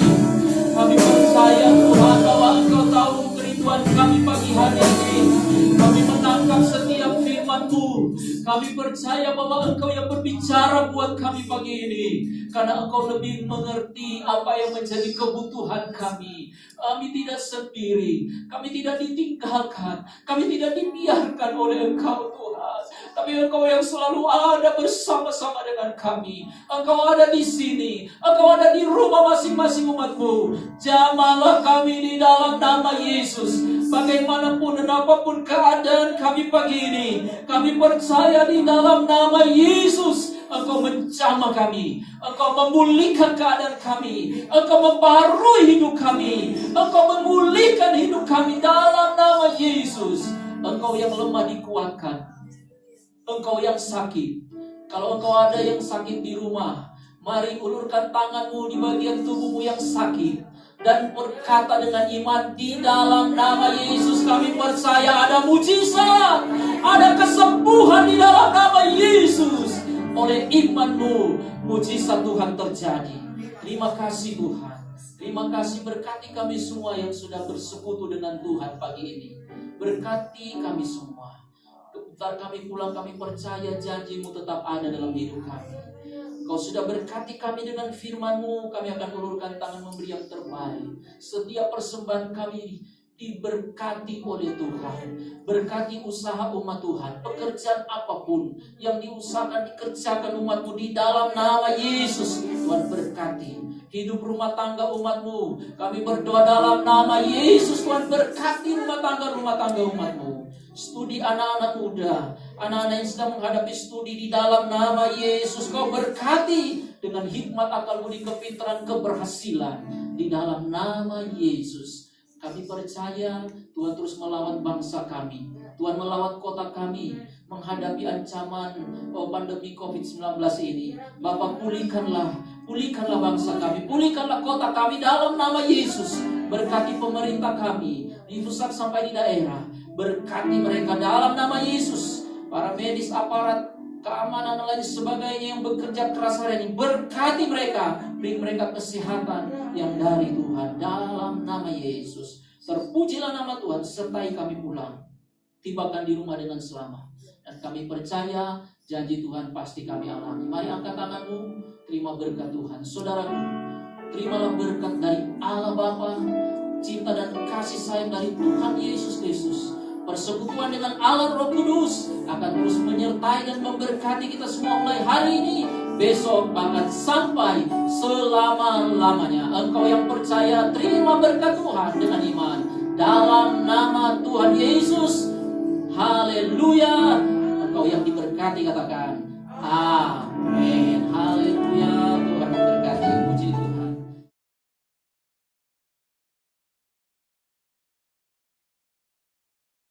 Kami percaya Tuhan bahwa Engkau tahu kerinduan kami pagi hari ini. Kami menangkap setiap firman-Mu. Kami percaya bahwa Engkau yang berbicara buat kami pagi ini. Karena Engkau lebih mengerti apa yang menjadi kebutuhan kami. Kami tidak sendiri. Kami tidak ditinggalkan. Kami tidak dibiarkan oleh Engkau Tuhan. Tapi Engkau yang selalu ada bersama-sama dengan kami. Engkau ada di sini. Engkau ada di rumah masing-masing umat-Mu. Jamahlah kami di dalam nama Yesus. Bagaimanapun dan apapun keadaan kami pagi ini, kami percaya di dalam nama Yesus Engkau menjamah kami, Engkau memulihkan keadaan kami, Engkau membaharui hidup kami, Engkau memulihkan hidup kami dalam nama Yesus. Engkau yang lemah dikuatkan, Engkau yang sakit. Kalau engkau ada yang sakit di rumah, mari ulurkan tanganmu di bagian tubuhmu yang sakit dan berkata dengan iman, di dalam nama Yesus kami percaya ada mujizat, ada kesembuhan di dalam nama Yesus. Oleh imanmu, mujizat Tuhan terjadi. Terima kasih Tuhan. Terima kasih, berkati kami semua yang sudah bersekutu dengan Tuhan pagi ini. Berkati kami semua. Bentar kami pulang, kami percaya janji-Mu tetap ada dalam hidup kami. Kau sudah berkati kami dengan firman-Mu, kami akan ulurkan tangan memberi yang terbaik. Setiap persembahan kami diberkati oleh Tuhan. Berkati usaha umat Tuhan, pekerjaan apapun yang diusahakan, dikerjakan umat-Mu di dalam nama Yesus. Tuhan berkati hidup rumah tangga umat-Mu. Kami berdoa dalam nama Yesus, Tuhan berkati rumah tangga umat-Mu. Studi anak-anak muda, anak-anak yang sedang menghadapi studi di dalam nama Yesus, Kau berkati dengan hikmat, akal budi, kepintaran, keberhasilan di dalam nama Yesus. Kami percaya Tuhan terus melawan bangsa kami, Tuhan melawan kota kami menghadapi ancaman pandemi COVID-19 ini. Bapa, pulihkanlah bangsa kami, pulihkanlah kota kami dalam nama Yesus. Berkati pemerintah kami di pusat sampai di daerah. Berkati mereka dalam nama Yesus. Para medis, aparat keamanan dan lain sebagainya yang bekerja keras hari ini, berkati mereka. Beri mereka kesehatan yang dari Tuhan dalam nama Yesus. Terpujilah nama Tuhan, sertai kami pulang. Tibakan di rumah dengan selamat. Dan kami percaya janji Tuhan pasti kami alami. Mari angkat tanganmu, terima berkat Tuhan. Saudaraku, terimalah berkat dari Allah Bapa, cinta dan kasih sayang dari Tuhan Yesus Kristus. Persekutuan dengan Allah Roh Kudus akan terus menyertai dan memberkati kita semua mulai hari ini, besok, bahkan sampai selama-lamanya. Engkau yang percaya, terima berkat Tuhan dengan iman dalam nama Tuhan Yesus. Haleluya. Engkau yang diberkati, katakan